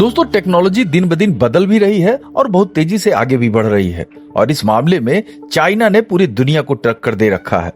दोस्तों, टेक्नोलॉजी दिन ब दिन बदल भी रही है और बहुत तेजी से आगे भी बढ़ रही है और इस मामले में चाइना ने पूरी दुनिया को टक्कर दे रखा है।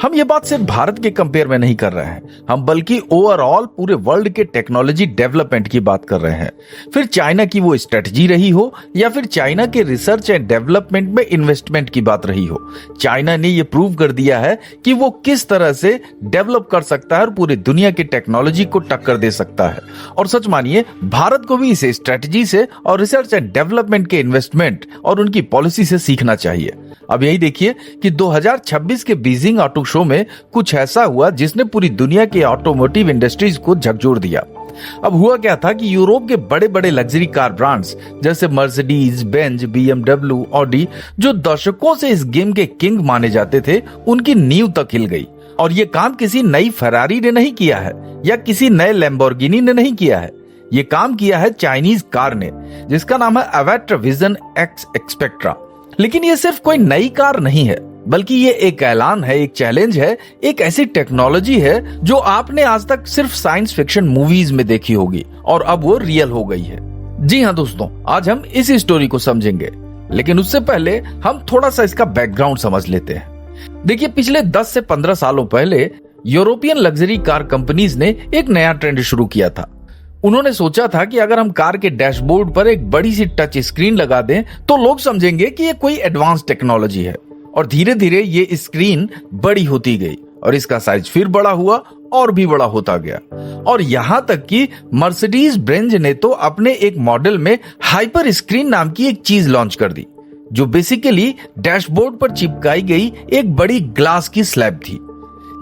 हम ये बात सिर्फ भारत के कंपेयर में नहीं कर रहे हैं, हम बल्कि ओवरऑल पूरे वर्ल्ड के टेक्नोलॉजी डेवलपमेंट की बात कर रहे हैं। फिर चाइना की वो स्ट्रेटजी रही हो या फिर चाइना के रिसर्च एंड डेवलपमेंट में इन्वेस्टमेंट की बात रही हो, चाइना ने ये प्रूव कर दिया है कि वो किस तरह से डेवलप कर सकता है और पूरी दुनिया की टेक्नोलॉजी को टक्कर दे सकता है। और सच मानिए, भारत को भी इस स्ट्रेटजी से और रिसर्च एंड डेवलपमेंट के इन्वेस्टमेंट और उनकी पॉलिसी से सीखना चाहिए। अब यही देखिए कि 2026 के बीजिंग ऑटो शो में कुछ ऐसा हुआ जिसने पूरी दुनिया के ऑटोमोटिव इंडस्ट्रीज को झकझोर दिया। अब हुआ क्या था कि यूरोप के बड़े बड़े लग्जरी कार ब्रांड्स जैसे मर्सिडीज, बेंज, BMW, ऑडी, जो दशकों से इस गेम के किंग माने जाते थे, उनकी नींव तक हिल गई। और ये काम किसी नई फरारी ने नहीं किया है या किसी नए लैम्बोर्गिनी ने नहीं किया है, ये काम किया है चाइनीज कार ने, जिसका नाम है अवैटर विजन एक्स एक्सपेक्ट्रा। लेकिन ये सिर्फ कोई नई कार नहीं है, बल्कि ये एक ऐलान है, एक चैलेंज है, एक ऐसी टेक्नोलॉजी है जो आपने आज तक सिर्फ साइंस फिक्शन मूवीज में देखी होगी और अब वो रियल हो गई है। जी हाँ दोस्तों, आज हम इस स्टोरी को समझेंगे, लेकिन उससे पहले हम थोड़ा सा इसका बैकग्राउंड समझ लेते हैं। देखिए, पिछले 10 से 15 सालों पहले यूरोपियन लग्जरी कार कंपनीज ने एक नया ट्रेंड शुरू किया था। उन्होंने सोचा था कि अगर हम कार के डैशबोर्ड पर एक बड़ी सी टच स्क्रीन लगा दें तो लोग समझेंगे कि ये कोई एडवांस टेक्नोलॉजी है। और धीरे धीरे ये स्क्रीन बड़ी होती गई और इसका साइज फिर बड़ा हुआ और भी बड़ा होता गया। और यहां तक कि मर्सिडीज बेंज ने तो अपने एक मॉडल में हाइपर स्क्रीन नाम की एक चीज लॉन्च कर दी, जो बेसिकली डैशबोर्ड पर चिपकाई गई एक बड़ी ग्लास की स्लैब थी।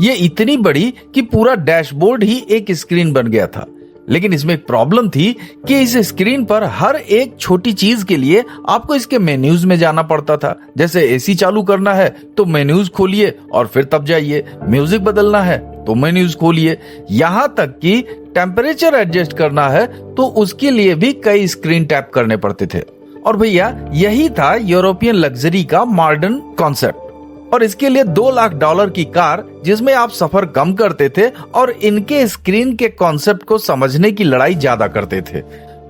ये इतनी बड़ी कि पूरा डैशबोर्ड ही एक स्क्रीन बन गया था। लेकिन इसमें एक प्रॉब्लम थी कि इस स्क्रीन पर हर एक छोटी चीज के लिए आपको इसके मेन्यूज में जाना पड़ता था। जैसे एसी चालू करना है तो मेन्यूज खोलिए और फिर तब जाइए, म्यूजिक बदलना है तो मेन्यूज खोलिए, यहां तक कि टेम्परेचर एडजस्ट करना है तो उसके लिए भी कई स्क्रीन टैप करने पड़ते थे। और भैया, यही था यूरोपियन लग्जरी का मॉडर्न कॉन्सेप्ट। और इसके लिए $2 लाख की कार जिसमें आप सफर कम करते थे और इनके स्क्रीन के कॉन्सेप्ट को समझने की लड़ाई ज्यादा करते थे।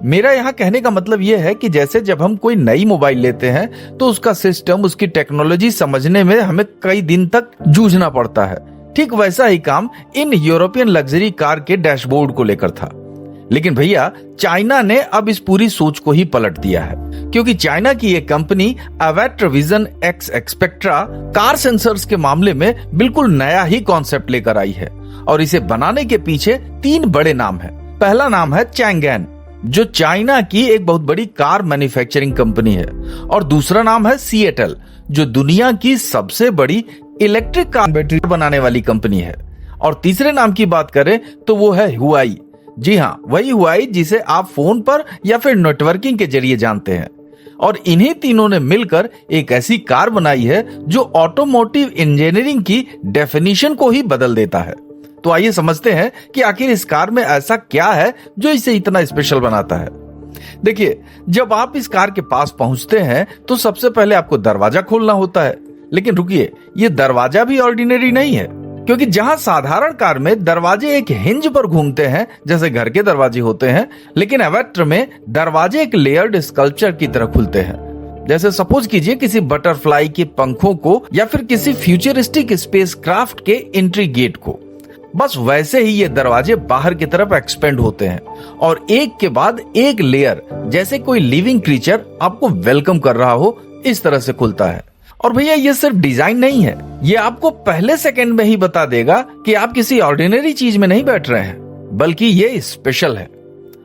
मेरा यहाँ कहने का मतलब यह है कि जैसे जब हम कोई नई मोबाइल लेते हैं तो उसका सिस्टम, उसकी टेक्नोलॉजी समझने में हमें कई दिन तक जूझना पड़ता है, ठीक वैसा ही काम इन यूरोपियन लग्जरी कार के डैशबोर्ड को लेकर था। लेकिन भैया, चाइना ने अब इस पूरी सोच को ही पलट दिया है, क्योंकि चाइना की ये company Avatr vision X Xpectra car sensors के मामले में बिल्कुल नया ही कॉन्सेप्ट लेकर आई है। और इसे बनाने के पीछे 3 बड़े नाम है। पहला नाम है चैंगएन, जो चाइना की एक बहुत बड़ी कार मैन्युफैक्चरिंग कंपनी है। और दूसरा नाम है सीएटल, जो दुनिया की सबसे बड़ी इलेक्ट्रिक कार बैटरी बनाने वाली कंपनी है। और तीसरे नाम की बात करें तो वो है हुआई। जी हाँ, वही हुआई जिसे आप फोन पर या फिर नेटवर्किंग के जरिए जानते हैं। और इन्हीं तीनों ने मिलकर एक ऐसी कार बनाई है जो ऑटोमोटिव इंजीनियरिंग की डेफिनेशन को ही बदल देता है। तो आइए समझते हैं कि आखिर इस कार में ऐसा क्या है जो इसे इतना स्पेशल बनाता है। देखिए, जब आप इस कार के पास पहुंचते हैं तो सबसे पहले आपको दरवाजा खोलना होता है। लेकिन रुकिए, ये दरवाजा भी ऑर्डिनरी नहीं है, क्योंकि जहां साधारण कार में दरवाजे एक हिंज पर घूमते हैं जैसे घर के दरवाजे होते हैं, लेकिन अवैटर में दरवाजे एक लेयर्ड स्कल्पचर की तरह खुलते हैं। जैसे सपोज कीजिए किसी बटरफ्लाई के पंखों को या फिर किसी फ्यूचरिस्टिक स्पेसक्राफ्ट के एंट्री गेट को। बस वैसे ही ये दरवाजे बाहर की तरफ एक्सपेंड होते हैं और एक के बाद एक लेयर, जैसे कोई लिविंग क्रीचर आपको वेलकम कर रहा हो, इस तरह से खुलता है। और भैया, ये सिर्फ डिजाइन नहीं है, ये आपको पहले सेकंड में ही बता देगा कि आप किसी ऑर्डिनरी चीज में नहीं बैठ रहे हैं, बल्कि ये स्पेशल है।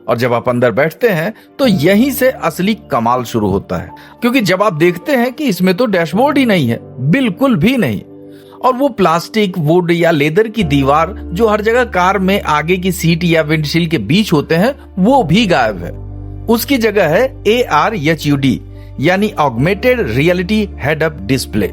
और जब आप अंदर बैठते हैं तो यहीं से असली कमाल शुरू होता है, क्योंकि जब आप देखते हैं कि इसमें तो डैशबोर्ड ही नहीं है, बिल्कुल भी नहीं। और वो प्लास्टिक, वुड या लेदर की दीवार जो हर जगह कार में आगे की सीट या विंडशील्ड के बीच होते हैं, वो भी गायब है। उसकी जगह है AR HUD, यानी augmented reality head up display.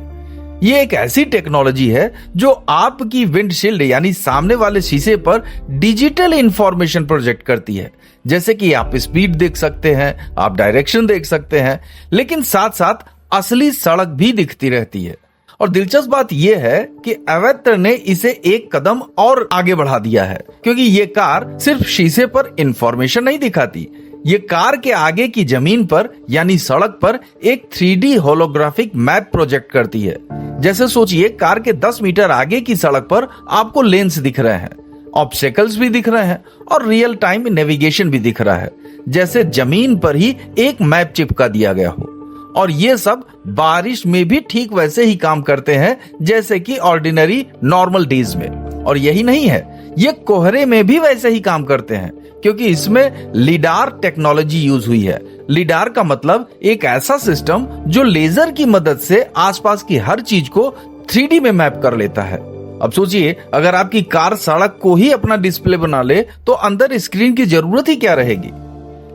ये एक ऐसी टेक्नोलॉजी है जो आपकी विंडशील्ड यानी सामने वाले शीशे पर डिजिटल इंफॉर्मेशन प्रोजेक्ट करती है, जैसे कि आप स्पीड देख सकते हैं, आप डायरेक्शन देख सकते हैं, लेकिन साथ साथ असली सड़क भी दिखती रहती है। और दिलचस्प बात यह है कि अवैतर ने इसे एक कदम और आगे बढ़ा दिया है, क्योंकि ये कार सिर्फ शीशे पर इंफॉर्मेशन नहीं दिखाती, ये कार के आगे की जमीन पर यानी सड़क पर एक 3D होलोग्राफिक मैप प्रोजेक्ट करती है। जैसे सोचिए कार के 10 मीटर आगे की सड़क पर आपको लेन्स दिख रहे हैं, ऑब्स्टेकल्स भी दिख रहे हैं और रियल टाइम नेविगेशन भी दिख रहा है, जैसे जमीन पर ही एक मैप चिपका दिया गया हो। और ये सब बारिश में भी ठीक वैसे ही काम करते हैं जैसे कि ऑर्डिनरी नॉर्मल डेज में। और यही नहीं है, ये कोहरे में भी वैसे ही काम करते हैं, क्योंकि इसमें लिडार टेक्नोलॉजी यूज हुई है। लिडार का मतलब एक ऐसा सिस्टम जो लेजर की मदद से आसपास की हर चीज को 3D में मैप कर लेता है। अब सोचिए अगर आपकी कार सड़क को ही अपना डिस्प्ले बना ले तो अंदर स्क्रीन की जरूरत ही क्या रहेगी।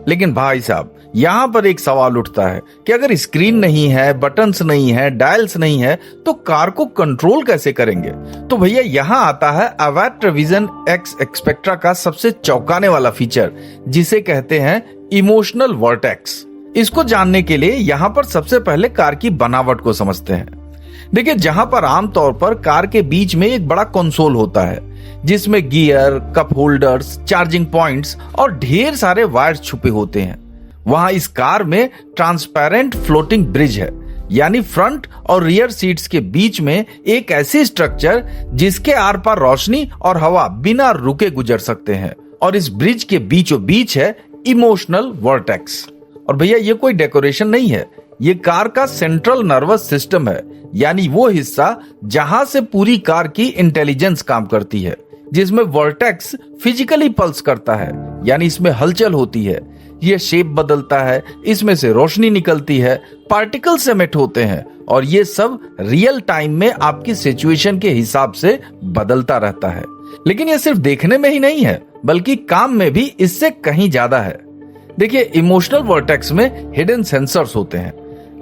लेकिन भाई साहब यहां पर एक सवाल उठता है कि अगर स्क्रीन नहीं है, बटन्स नहीं है, डायल्स नहीं है तो कार को कंट्रोल कैसे करेंगे। तो भैया यहां आता है अवैटर विजन एक्स एक्सपेक्ट्रा का सबसे चौंकाने वाला फीचर, जिसे कहते हैं इमोशनल वर्टेक्स। इसको जानने के लिए यहां पर सबसे पहले कार की बनावट को समझते हैं। देखिए जहां पर आमतौर पर कार के बीच में एक बड़ा कंसोल होता है जिसमें gear, cup holders, charging points और ढेर सारे वायर्स छुपे होते हैं, वहां इस कार में ट्रांसपेरेंट फ्लोटिंग ब्रिज है, यानी फ्रंट और रियर सीट्स के बीच में एक ऐसी स्ट्रक्चर जिसके आर पार रोशनी और हवा बिना रुके गुजर सकते हैं। और इस ब्रिज के बीचों बीच है इमोशनल वर्टेक्स। और भैया ये कोई डेकोरेशन नहीं है, ये कार का सेंट्रल नर्वस सिस्टम है, यानी वो हिस्सा जहां से पूरी कार की इंटेलिजेंस काम करती है, जिसमें वर्टेक्स फिजिकली पल्स करता है, यानी इसमें हलचल होती है, ये शेप बदलता है, इसमें से रोशनी निकलती है, पार्टिकल्स एमिट होते हैं और ये सब रियल टाइम में आपकी सिचुएशन के हिसाब से बदलता रहता है। लेकिन ये सिर्फ देखने में ही नहीं है बल्कि काम में भी इससे कहीं ज्यादा है। देखिए इमोशनल वर्टेक्स में हिडन सेंसर्स होते हैं,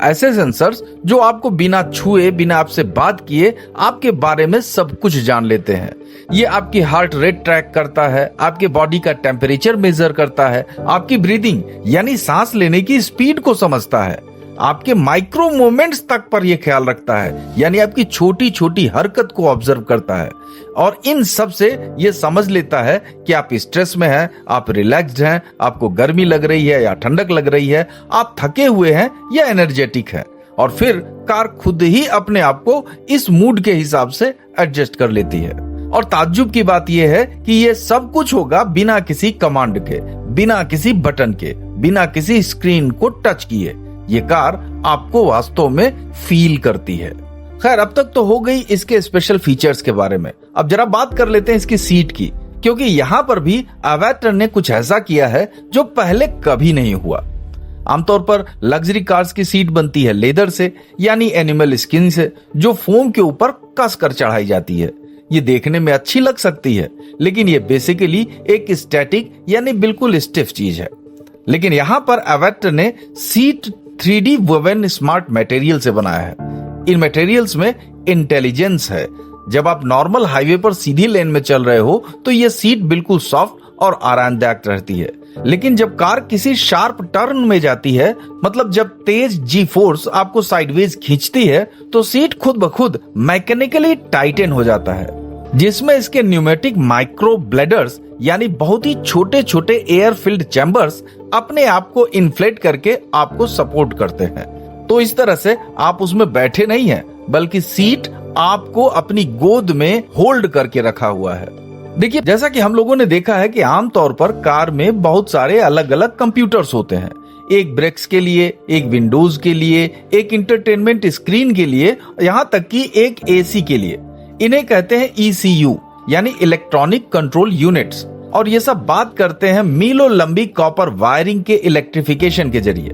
ऐसे सेंसर्स जो आपको बिना छुए, बिना आपसे बात किए आपके बारे में सब कुछ जान लेते हैं। ये आपकी हार्ट रेट ट्रैक करता है, आपके बॉडी का टेम्परेचर मेजर करता है, आपकी ब्रीदिंग यानी सांस लेने की स्पीड को समझता है, आपके माइक्रो मोमेंट्स तक पर यह ख्याल रखता है, यानी आपकी छोटी छोटी हरकत को ऑब्जर्व करता है। और इन सब से यह समझ लेता है कि आप स्ट्रेस में हैं, आप रिलैक्स्ड हैं, आपको गर्मी लग रही है या ठंडक लग रही है, आप थके हुए हैं या एनर्जेटिक हैं। और फिर कार खुद ही अपने आप को इस मूड के हिसाब से एडजस्ट कर लेती है। और ताज्जुब की बात यह है कि यह सब कुछ होगा बिना किसी कमांड के, बिना किसी बटन के, बिना किसी स्क्रीन को टच किए। ये कार आपको वास्तव में फील करती है। खैर अब तक तो हो गई इसके स्पेशल फीचर्स के बारे में, अब जरा बात कर लेते हैं इसकी सीट की, क्योंकि यहां पर भी अवैटर ने कुछ ऐसा किया है जो पहले कभी नहीं हुआ। आमतौर पर लग्जरी कार्स की सीट बनती है लेदर से, यानी एनिमल स्किन से, जो फोम के ऊपर कस कर चढ़ाई जाती है। ये देखने में अच्छी लग सकती है, लेकिन ये बेसिकली एक स्टैटिक यानी बिल्कुल स्टिफ चीज है। लेकिन यहां पर अवैटर ने seat 3D woven smart material से बनाया है। इन मटेरियल्स में इंटेलिजेंस है। जब आप नॉर्मल हाईवे पर सीधी लेन में चल रहे हो तो ये सीट बिल्कुल सॉफ्ट और आरामदायक रहती है, लेकिन जब कार किसी शार्प टर्न में जाती है, मतलब जब तेज जी फोर्स आपको साइडवेज खींचती है, तो सीट खुद ब खुद मैकेनिकली टाइटन हो जाता है, जिसमें इसके न्यूमेटिक माइक्रो ब्लेडर्स यानी बहुत ही छोटे छोटे एयर फिल्ड चैम्बर्स अपने आप को इन्फ्लेट करके आपको सपोर्ट करते हैं। तो इस तरह से आप उसमें बैठे नहीं हैं, बल्कि सीट आपको अपनी गोद में होल्ड करके रखा हुआ है। देखिए जैसा कि हम लोगों ने देखा है कि आमतौर पर कार में बहुत सारे अलग अलग कंप्यूटर्स होते हैं, एक ब्रेक्स के लिए, एक विंडोज के लिए, एक इंटरटेनमेंट स्क्रीन के लिए, यहाँ तक कि एक एसी के लिए। इन्हें कहते हैं ECU यानी इलेक्ट्रॉनिक कंट्रोल यूनिट्स। और ये सब बात करते हैं मीलों लंबी कॉपर वायरिंग के इलेक्ट्रिफिकेशन के जरिए।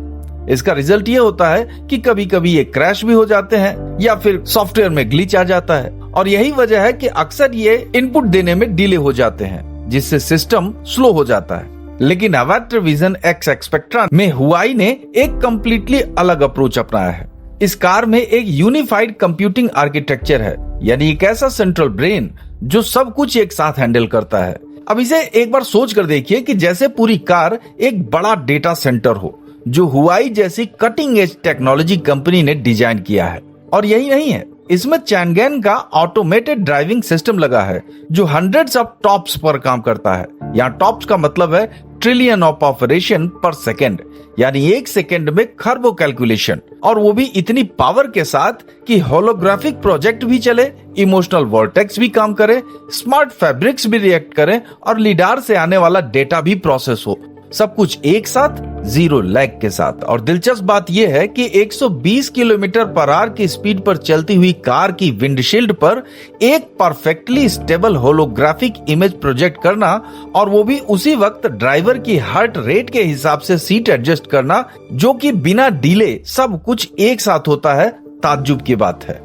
इसका रिजल्ट ये होता है कि कभी कभी ये क्रैश भी हो जाते हैं या फिर सॉफ्टवेयर में ग्लिच आ जाता है, और यही वजह है कि अक्सर ये इनपुट देने में डिले हो जाते हैं, जिससे सिस्टम स्लो हो जाता है। लेकिन अवैटर विजन एक्स एक्सपेक्ट्रा में हुआई ने एक कंप्लीटली अलग अप्रोच अपनाया है। इस कार में एक यूनिफाइड कंप्यूटिंग आर्किटेक्चर है, यानी एक ऐसा सेंट्रल ब्रेन जो सब कुछ एक साथ हैंडल करता है। अब इसे एक बार सोच कर देखिए कि जैसे पूरी कार एक बड़ा डेटा सेंटर हो, जो हुआई जैसी कटिंग एज टेक्नोलॉजी कंपनी ने डिजाइन किया है। और यही नहीं है, इसमें चैनगैन का ऑटोमेटेड ड्राइविंग सिस्टम लगा है, जो हंड्रेड्स ऑफ टॉप्स पर काम करता है। यहाँ टॉप्स का मतलब है ट्रिलियन ऑफ ऑपरेशन पर सेकेंड, यानी एक सेकेंड में खरबों कैलकुलेशन, और वो भी इतनी पावर के साथ कि होलोग्राफिक प्रोजेक्ट भी चले, इमोशनल वॉर्टेक्स भी काम करे, स्मार्ट फैब्रिक्स भी रिएक्ट करें और लिडार से आने वाला डेटा भी प्रोसेस हो। सब कुछ एक साथ, 0 लैग के साथ। और दिलचस्प बात यह है कि 120 किलोमीटर पर आवर की स्पीड पर चलती हुई कार की विंडशील्ड पर एक perfectly stable holographic image project करना, और वो भी उसी वक्त ड्राइवर की हार्ट रेट के हिसाब से सीट एडजस्ट करना, जो कि बिना डिले सब कुछ एक साथ होता है, ताज्जुब की बात है।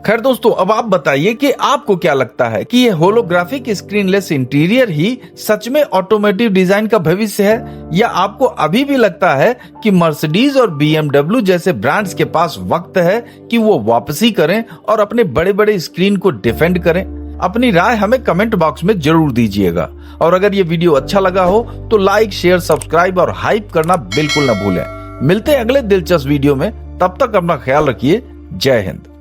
खैर दोस्तों, अब आप बताइए कि आपको क्या लगता है कि ये होलोग्राफिक स्क्रीनलेस इंटीरियर ही सच में ऑटोमोटिव डिजाइन का भविष्य है, या आपको अभी भी लगता है कि मर्सिडीज और BMW जैसे ब्रांड्स के पास वक्त है कि वो वापसी करें और अपने बड़े बड़े स्क्रीन को डिफेंड करें? अपनी राय हमें कमेंट बॉक्स में जरूर दीजिएगा। और अगर ये वीडियो अच्छा लगा हो तो लाइक, शेयर, सब्सक्राइब और हाइप करना बिल्कुल न भूलें। मिलते हैं अगले दिलचस्प वीडियो में, तब तक अपना ख्याल रखिए। जय हिंद।